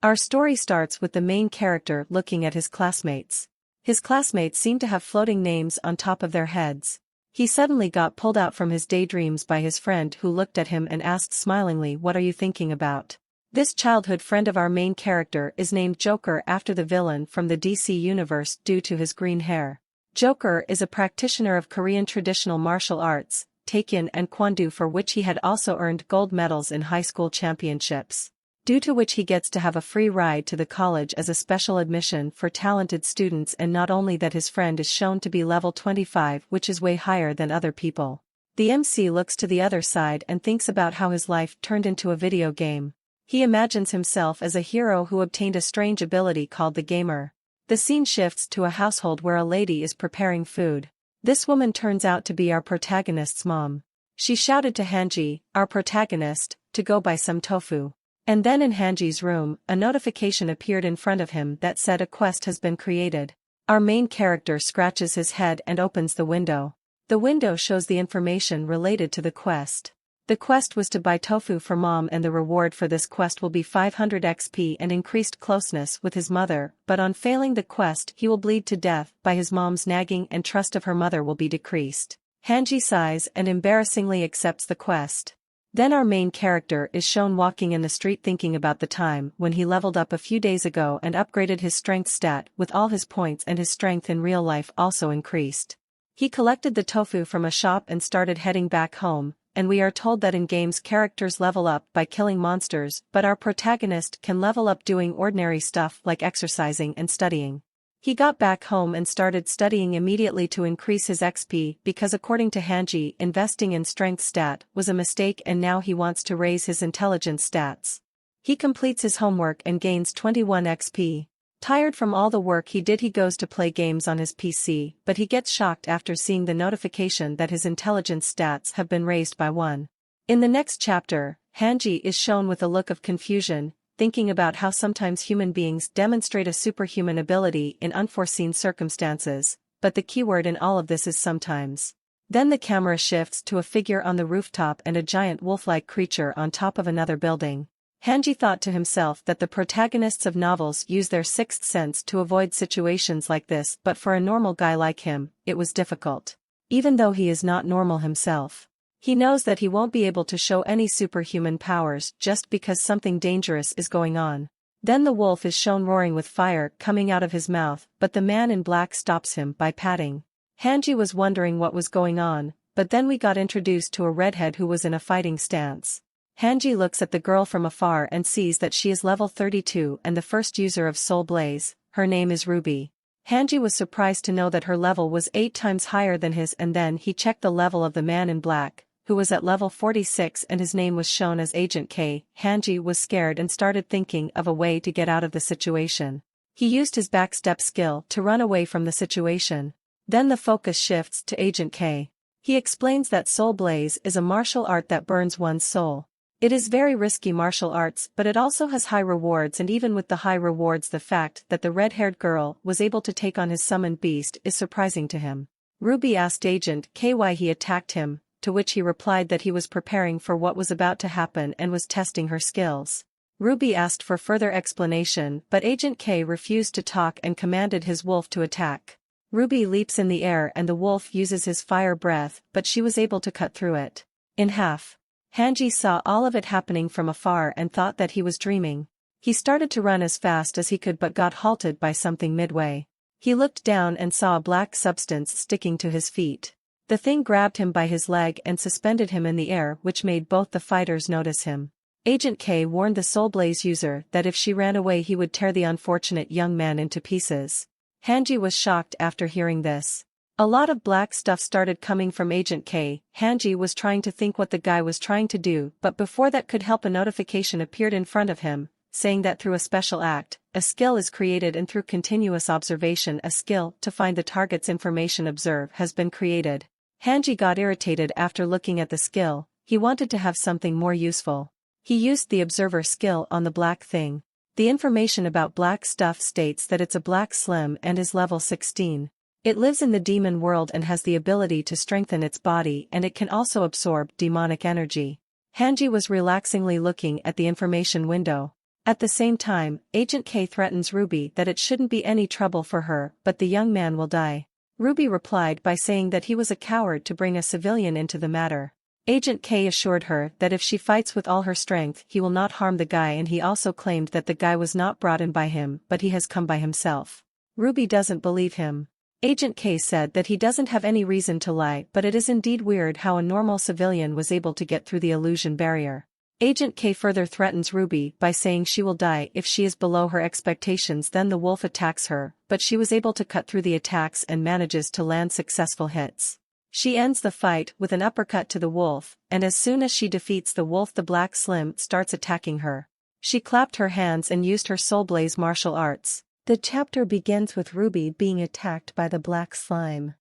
Our story starts with the main character looking at his classmates. His classmates seem to have floating names on top of their heads. He suddenly got pulled out from his daydreams by his friend who looked at him and asked smilingly, "What are you thinking about?" This childhood friend of our main character is named Joker after the villain from the DC universe due to his green hair. Joker is a practitioner of Korean traditional martial arts, Taekwondo and Kwon-do, for which he had also earned gold medals in high school championships, due to which he gets to have a free ride to the college as a special admission for talented students. And not only that, his friend is shown to be level 25, which is way higher than other people. The MC looks to the other side and thinks about how his life turned into a video game. He imagines himself as a hero who obtained a strange ability called the Gamer. The scene shifts to a household where a lady is preparing food. This woman turns out to be our protagonist's mom. She shouted to Hanji, our protagonist, to go buy some tofu. And then in Hanji's room, a notification appeared in front of him that said a quest has been created. Our main character scratches his head and opens the window. The window shows the information related to the quest. The quest was to buy tofu for mom, and the reward for this quest will be 500 XP and increased closeness with his mother, but on failing the quest he will bleed to death by his mom's nagging, and trust of her mother will be decreased. Hanji sighs and embarrassingly accepts the quest. Then our main character is shown walking in the street thinking about the time when he leveled up a few days ago and upgraded his strength stat with all his points, and his strength in real life also increased. He collected the tofu from a shop and started heading back home. And we are told that in games characters level up by killing monsters, but our protagonist can level up doing ordinary stuff like exercising and studying. He got back home and started studying immediately to increase his XP because, according to Hanji, investing in strength stat was a mistake, and now he wants to raise his intelligence stats. He completes his homework and gains 21 XP. Tired from all the work he did, he goes to play games on his PC, but he gets shocked after seeing the notification that his intelligence stats have been raised by 1. In the next chapter, Hanji is shown with a look of confusion, thinking about how sometimes human beings demonstrate a superhuman ability in unforeseen circumstances, but the keyword in all of this is sometimes. Then the camera shifts to a figure on the rooftop and a giant wolf-like creature on top of another building. Hanji thought to himself that the protagonists of novels use their sixth sense to avoid situations like this, but for a normal guy like him, it was difficult. Even though he is not normal himself, he knows that he won't be able to show any superhuman powers just because something dangerous is going on. Then the wolf is shown roaring with fire coming out of his mouth, but the man in black stops him by patting. Hanji was wondering what was going on, but then we got introduced to a redhead who was in a fighting stance. Hanji looks at the girl from afar and sees that she is level 32 and the first user of Soul Blaze. Her name is Ruby. Hanji was surprised to know that her level was 8 times higher than his, and then he checked the level of the man in black, who was at level 46, and his name was shown as Agent K. Hanji was scared and started thinking of a way to get out of the situation. He used his backstep skill to run away from the situation. Then the focus shifts to Agent K. He explains that Soul Blaze is a martial art that burns one's soul. It is very risky martial arts, but it also has high rewards, and even with the high rewards, the fact that the red-haired girl was able to take on his summoned beast is surprising to him. Ruby asked Agent K why he attacked him, to which he replied that he was preparing for what was about to happen and was testing her skills. Ruby asked for further explanation, but Agent K refused to talk and commanded his wolf to attack. Ruby leaps in the air and the wolf uses his fire breath, but she was able to cut through it in half. Hanji saw all of it happening from afar and thought that he was dreaming. He started to run as fast as he could but got halted by something midway. He looked down and saw a black substance sticking to his feet. The thing grabbed him by his leg and suspended him in the air, which made both the fighters notice him. Agent K warned the Soul Blaze user that if she ran away he would tear the unfortunate young man into pieces. Hanji was shocked after hearing this. A lot of black stuff started coming from Agent K. Hanji was trying to think what the guy was trying to do, but before that could help, a notification appeared in front of him, saying that through a special act, a skill is created, and through continuous observation a skill to find the target's information observe has been created. Hanji got irritated after looking at the skill. He wanted to have something more useful. He used the observer skill on the black thing. The information about black stuff states that it's a black slim and is level 16. It lives in the demon world and has the ability to strengthen its body, and it can also absorb demonic energy. Hanji was relaxingly looking at the information window. At the same time, Agent K threatens Ruby that it shouldn't be any trouble for her, but the young man will die. Ruby replied by saying that he was a coward to bring a civilian into the matter. Agent K assured her that if she fights with all her strength he will not harm the guy, and he also claimed that the guy was not brought in by him but he has come by himself. Ruby doesn't believe him. Agent K said that he doesn't have any reason to lie, but it is indeed weird how a normal civilian was able to get through the illusion barrier. Agent K further threatens Ruby by saying she will die if she is below her expectations. Then the wolf attacks her, but she was able to cut through the attacks and manages to land successful hits. She ends the fight with an uppercut to the wolf, and as soon as she defeats the wolf the Black Slim starts attacking her. She clapped her hands and used her Soul Blaze martial arts. The chapter begins with Ruby being attacked by the Black Slime.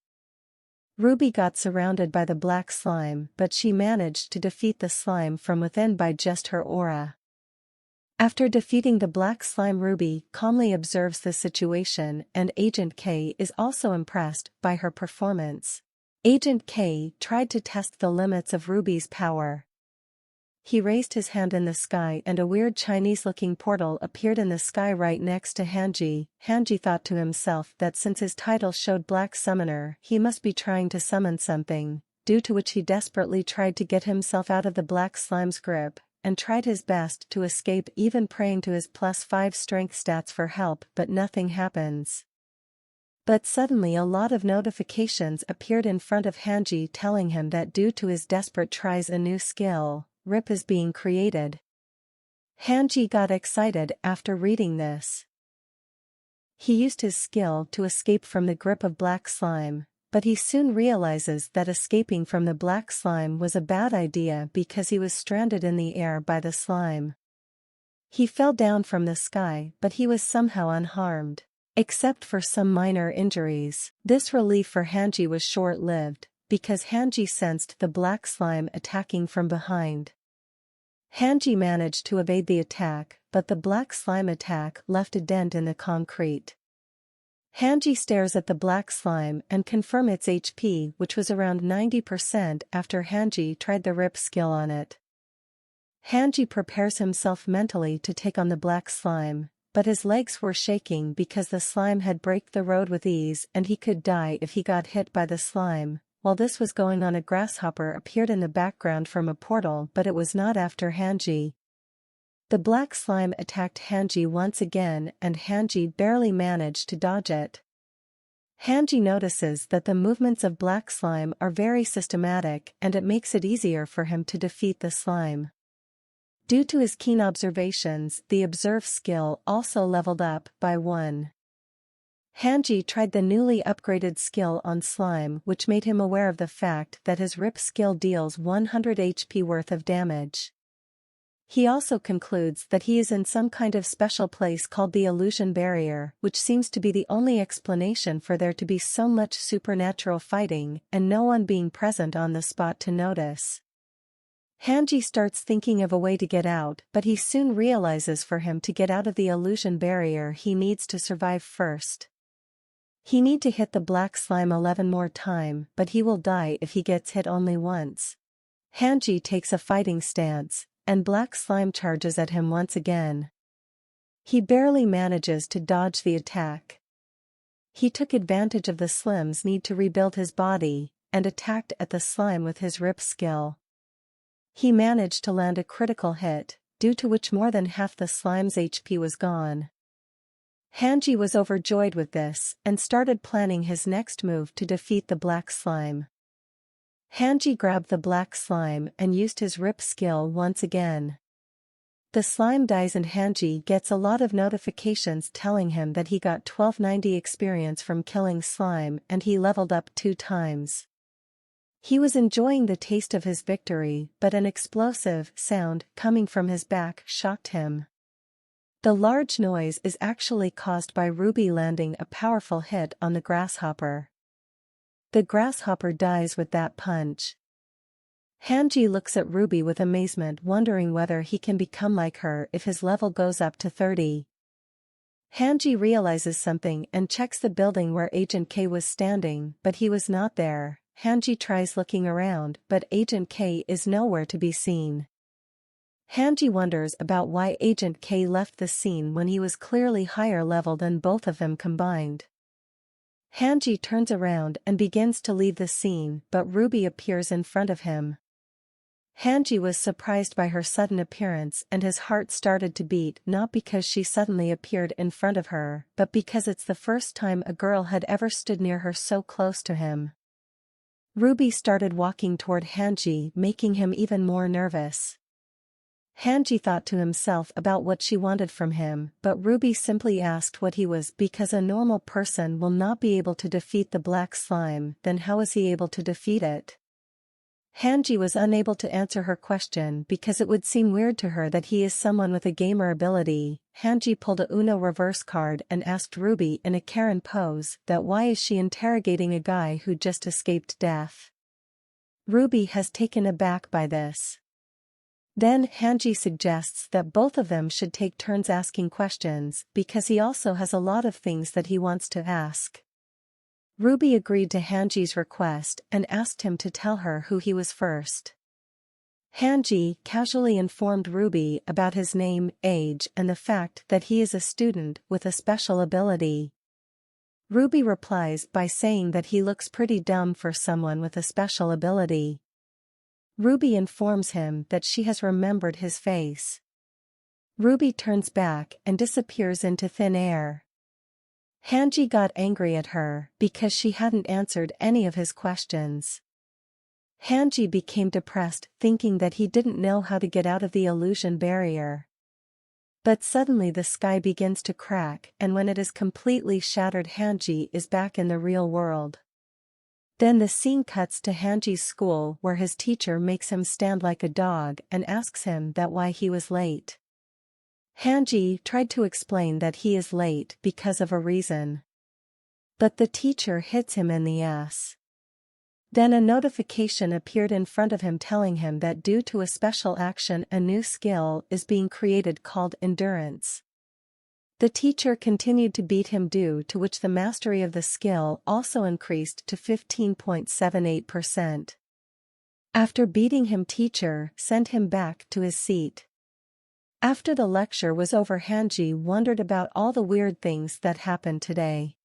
Ruby got surrounded by the Black Slime, but she managed to defeat the slime from within by just her aura. After defeating the Black Slime, Ruby calmly observes the situation, and Agent K is also impressed by her performance. Agent K tried to test the limits of Ruby's power. He raised his hand in the sky and a weird Chinese-looking portal appeared in the sky right next to Hanji. Hanji thought to himself that since his title showed Black Summoner, he must be trying to summon something, due to which he desperately tried to get himself out of the Black Slime's grip, and tried his best to escape, even praying to his +5 strength stats for help, but nothing happens. But suddenly a lot of notifications appeared in front of Hanji telling him that due to his desperate tries a new skill, RIP, is being created. Hanji got excited after reading this. He used his skill to escape from the grip of Black Slime, but he soon realizes that escaping from the Black Slime was a bad idea because he was stranded in the air by the slime. He fell down from the sky, but he was somehow unharmed, except for some minor injuries. This relief for Hanji was short-lived, because Hanji sensed the Black Slime attacking from behind. Hanji managed to evade the attack, but the Black Slime attack left a dent in the concrete. Hanji stares at the Black Slime and confirms its HP, which was around 90% after Hanji tried the RIP skill on it. Hanji prepares himself mentally to take on the Black Slime, but his legs were shaking because the slime had braked the road with ease and he could die if he got hit by the slime. While this was going on, a grasshopper appeared in the background from a portal, but it was not after Hanji. The Black Slime attacked Hanji once again and Hanji barely managed to dodge it. Hanji notices that the movements of Black Slime are very systematic and it makes it easier for him to defeat the slime. Due to his keen observations, the Observe skill also leveled up by 1. Hanji tried the newly upgraded skill on slime, which made him aware of the fact that his RIP skill deals 100 HP worth of damage. He also concludes that he is in some kind of special place called the Illusion Barrier, which seems to be the only explanation for there to be so much supernatural fighting and no one being present on the spot to notice. Hanji starts thinking of a way to get out, but he soon realizes for him to get out of the Illusion Barrier he needs to survive first. He need to hit the Black Slime 11 more times, but he will die if he gets hit only once. Hanji takes a fighting stance, and Black Slime charges at him once again. He barely manages to dodge the attack. He took advantage of the slim's need to rebuild his body, and attacked at the slime with his RIP skill. He managed to land a critical hit, due to which more than half the slime's HP was gone. Hanji was overjoyed with this, and started planning his next move to defeat the Black Slime. Hanji grabbed the Black Slime and used his RIP skill once again. The slime dies and Hanji gets a lot of notifications telling him that he got 1290 experience from killing slime and he leveled up 2 times. He was enjoying the taste of his victory, but an explosive sound coming from his back shocked him. The large noise is actually caused by Ruby landing a powerful hit on the grasshopper. The grasshopper dies with that punch. Hanji looks at Ruby with amazement, wondering whether he can become like her if his level goes up to 30. Hanji realizes something and checks the building where Agent K was standing, but he was not there. Hanji tries looking around, but Agent K is nowhere to be seen. Hanji wonders about why Agent K left the scene when he was clearly higher level than both of them combined. Hanji turns around and begins to leave the scene, but Ruby appears in front of him. Hanji was surprised by her sudden appearance and his heart started to beat, not because she suddenly appeared in front of her, but because it's the first time a girl had ever stood near her so close to him. Ruby started walking toward Hanji, making him even more nervous. Hanji thought to himself about what she wanted from him, but Ruby simply asked what he was because a normal person will not be able to defeat the black slime, then how is he able to defeat it? Hanji was unable to answer her question because it would seem weird to her that he is someone with a gamer ability. Hanji pulled a Uno reverse card and asked Ruby in a Karen pose that why is she interrogating a guy who just escaped death. Ruby has taken aback by this. Then Hanji suggests that both of them should take turns asking questions because he also has a lot of things that he wants to ask. Ruby agreed to Hanji's request and asked him to tell her who he was first. Hanji casually informed Ruby about his name, age, and the fact that he is a student with a special ability. Ruby replies by saying that he looks pretty dumb for someone with a special ability. Ruby informs him that she has remembered his face. Ruby turns back and disappears into thin air. Hanji got angry at her because she hadn't answered any of his questions. Hanji became depressed, thinking that he didn't know how to get out of the illusion barrier. But suddenly the sky begins to crack, and when it is completely shattered, Hanji is back in the real world. Then the scene cuts to Hanji's school where his teacher makes him stand like a dog and asks him that why he was late. Hanji tried to explain that he is late because of a reason. But the teacher hits him in the ass. Then a notification appeared in front of him telling him that due to a special action a new skill is being created called endurance. The teacher continued to beat him, due to which the mastery of the skill also increased to 15.78%. After beating him, teacher sent him back to his seat. After the lecture was over, Hanji wondered about all the weird things that happened today.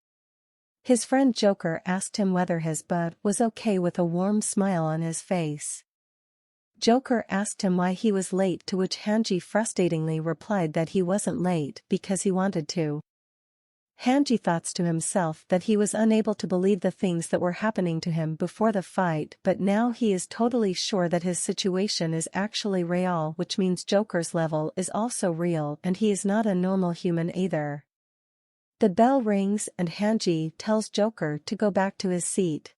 His friend Joker asked him whether his butt was okay with a warm smile on his face. Joker asked him why he was late, to which Hanji frustratingly replied that he wasn't late because he wanted to. Hanji thought to himself that he was unable to believe the things that were happening to him before the fight, but now he is totally sure that his situation is actually real, which means Joker's level is also real and he is not a normal human either. The bell rings and Hanji tells Joker to go back to his seat.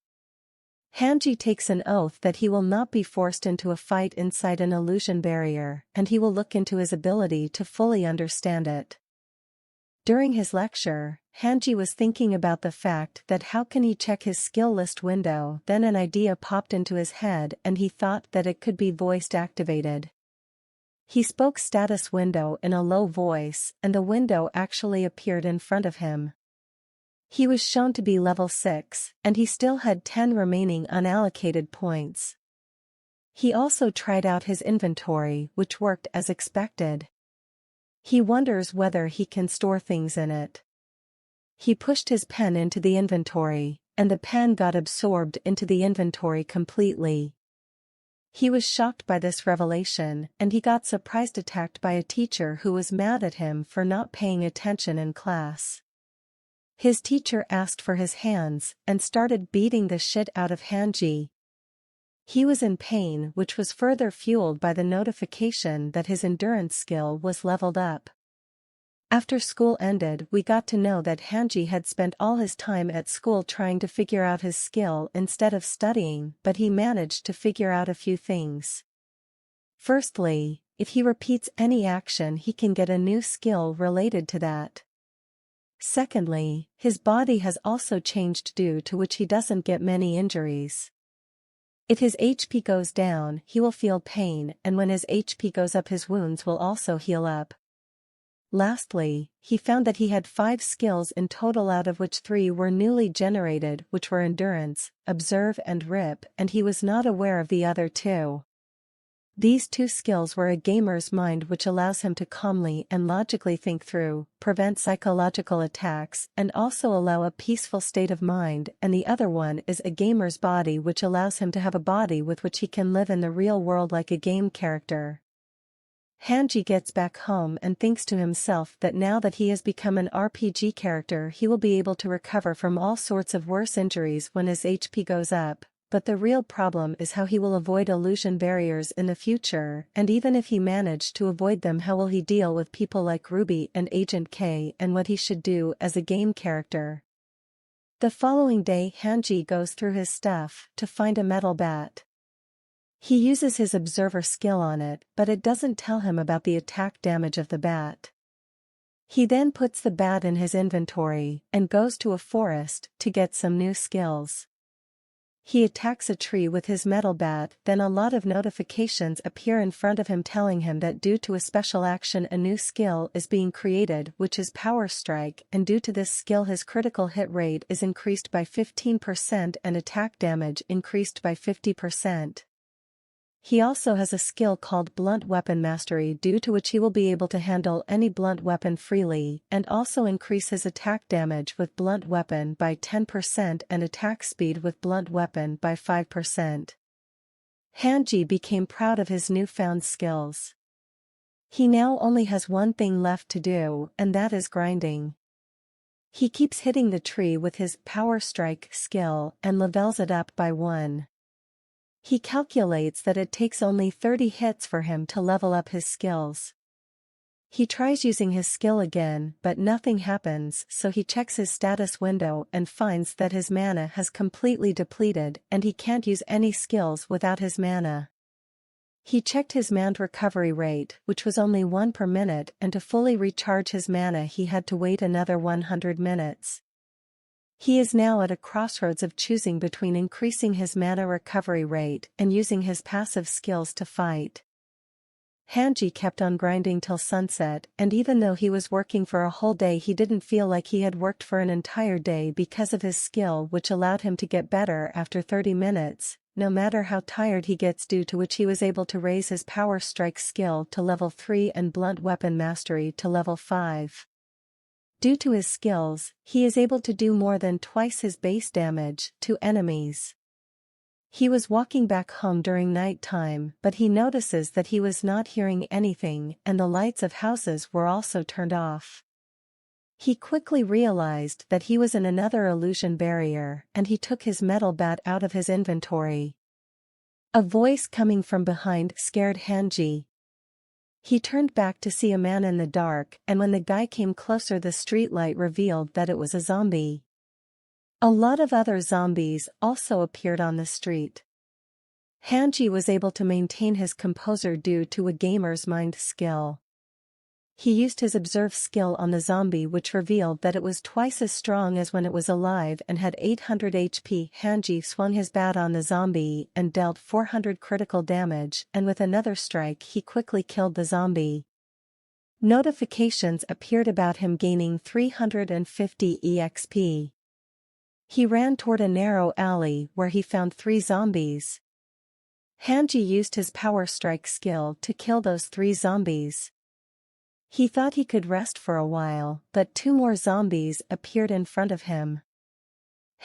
Hanji takes an oath that he will not be forced into a fight inside an illusion barrier, and he will look into his ability to fully understand it. During his lecture, Hanji was thinking about the fact that how can he check his skill list window, then an idea popped into his head and he thought that it could be voice activated. He spoke status window in a low voice and the window actually appeared in front of him. He was shown to be level 6, and he still had 10 remaining unallocated points. He also tried out his inventory, which worked as expected. He wonders whether he can store things in it. He pushed his pen into the inventory, and the pen got absorbed into the inventory completely. He was shocked by this revelation, and he got surprised attacked by a teacher who was mad at him for not paying attention in class. His teacher asked for his hands and started beating the shit out of Hanji. He was in pain, which was further fueled by the notification that his endurance skill was leveled up. After school ended, we got to know that Hanji had spent all his time at school trying to figure out his skill instead of studying, but he managed to figure out a few things. Firstly, if he repeats any action, he can get a new skill related to that. Secondly, his body has also changed, due to which he doesn't get many injuries. If his HP goes down, he will feel pain, and when his HP goes up, his wounds will also heal up. Lastly, he found that he had 5 skills in total, out of which 3 were newly generated, which were Endurance, Observe and Rip, and he was not aware of the other 2. These two skills were a gamer's mind, which allows him to calmly and logically think through, prevent psychological attacks, and also allow a peaceful state of mind, and the other one is a gamer's body, which allows him to have a body with which he can live in the real world like a game character. Hanji gets back home and thinks to himself that now that he has become an RPG character, he will be able to recover from all sorts of worse injuries when his HP goes up. But the real problem is how he will avoid illusion barriers in the future, and even if he managed to avoid them, how will he deal with people like Ruby and Agent K, and what he should do as a game character. The following day, Hanji goes through his stuff to find a metal bat. He uses his observer skill on it, but it doesn't tell him about the attack damage of the bat. He then puts the bat in his inventory and goes to a forest to get some new skills. He attacks a tree with his metal bat, then a lot of notifications appear in front of him telling him that due to a special action a new skill is being created, which is Power Strike, and due to this skill his critical hit rate is increased by 15% and attack damage increased by 50%. He also has a skill called Blunt Weapon Mastery, due to which he will be able to handle any blunt weapon freely, and also increase his attack damage with Blunt Weapon by 10% and attack speed with Blunt Weapon by 5%. Hanji became proud of his newfound skills. He now only has one thing left to do, and that is grinding. He keeps hitting the tree with his Power Strike skill and levels it up by 1. He calculates that it takes only 30 hits for him to level up his skills. He tries using his skill again, but nothing happens, so he checks his status window and finds that his mana has completely depleted and he can't use any skills without his mana. He checked his mana recovery rate, which was only 1 per minute, and to fully recharge his mana he had to wait another 100 minutes. He is now at a crossroads of choosing between increasing his mana recovery rate and using his passive skills to fight. Hanji kept on grinding till sunset, and even though he was working for a whole day he didn't feel like he had worked for an entire day because of his skill, which allowed him to get better after 30 minutes, no matter how tired he gets, due to which he was able to raise his Power Strike skill to level 3 and Blunt Weapon Mastery to level 5. Due to his skills, he is able to do more than twice his base damage to enemies. He was walking back home during night time, but he notices that he was not hearing anything and the lights of houses were also turned off. He quickly realized that he was in another illusion barrier, and he took his metal bat out of his inventory. A voice coming from behind scared Hanji. He turned back to see a man in the dark, and when the guy came closer the streetlight revealed that it was a zombie. A lot of other zombies also appeared on the street. Hanji was able to maintain his composure due to a gamer's mind skill. He used his observe skill on the zombie, which revealed that it was twice as strong as when it was alive and had 800 HP. Hanji swung his bat on the zombie and dealt 400 critical damage, and with another strike he quickly killed the zombie. Notifications appeared about him gaining 350 EXP. He ran toward a narrow alley where he found 3 zombies. Hanji used his Power Strike skill to kill those 3 zombies. He thought he could rest for a while, but 2 more zombies appeared in front of him.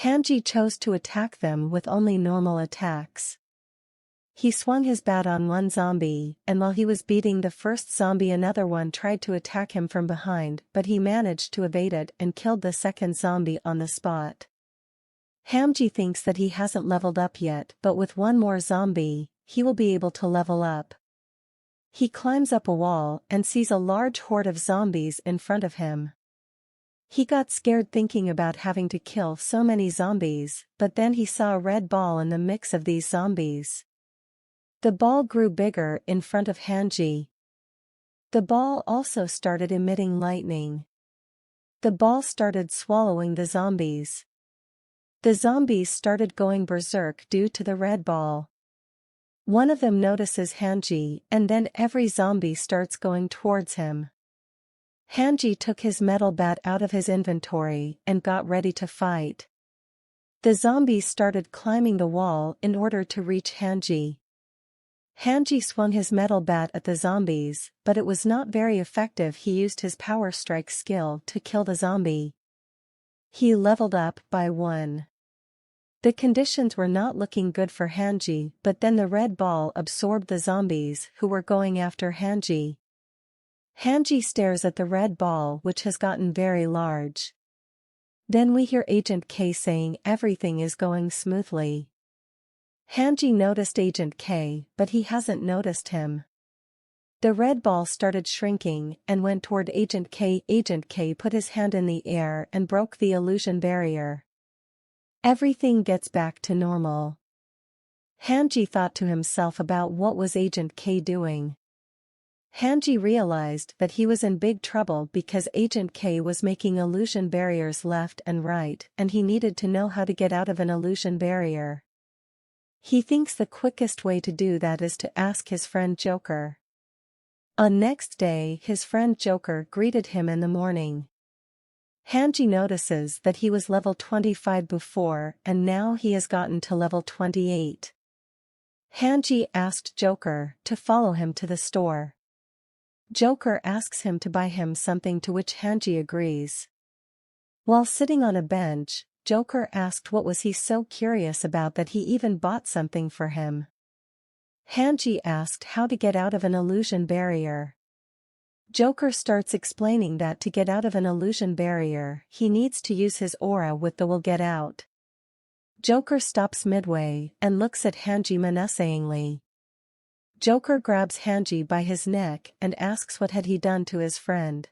Hanji chose to attack them with only normal attacks. He swung his bat on one zombie, and while he was beating the first zombie another one tried to attack him from behind, but he managed to evade it and killed the second zombie on the spot. Hanji thinks that he hasn't leveled up yet, but with 1 more zombie, he will be able to level up. He climbs up a wall and sees a large horde of zombies in front of him. He got scared thinking about having to kill so many zombies, but then he saw a red ball in the mix of these zombies. The ball grew bigger in front of Hanji. The ball also started emitting lightning. The ball started swallowing the zombies. The zombies started going berserk due to the red ball. One of them notices Hanji, and then every zombie starts going towards him. Hanji took his metal bat out of his inventory and got ready to fight. The zombies started climbing the wall in order to reach Hanji. Hanji swung his metal bat at the zombies, but it was not very effective. He used his power strike skill to kill the zombie. He leveled up by 1. The conditions were not looking good for Hanji, but then the red ball absorbed the zombies who were going after Hanji. Hanji stares at the red ball, which has gotten very large. Then we hear Agent K saying everything is going smoothly. Hanji noticed Agent K, but he hasn't noticed him. The red ball started shrinking and went toward Agent K. Agent K put his hand in the air and broke the illusion barrier. Everything gets back to normal. Hanji thought to himself about what was Agent K doing. Hanji realized that he was in big trouble because Agent K was making illusion barriers left and right, and he needed to know how to get out of an illusion barrier. He thinks the quickest way to do that is to ask his friend Joker. On next day, his friend Joker greeted him in the morning. Hanji notices that he was level 25 before and now he has gotten to level 28. Hanji asked Joker to follow him to the store. Joker asks him to buy him something, to which Hanji agrees. While sitting on a bench, Joker asked what was he so curious about that he even bought something for him. Hanji asked how to get out of an illusion barrier. Joker starts explaining that to get out of an illusion barrier, he needs to use his aura with the will get out. Joker stops midway and looks at Hanji menacingly. Joker grabs Hanji by his neck and asks what had he done to his friend.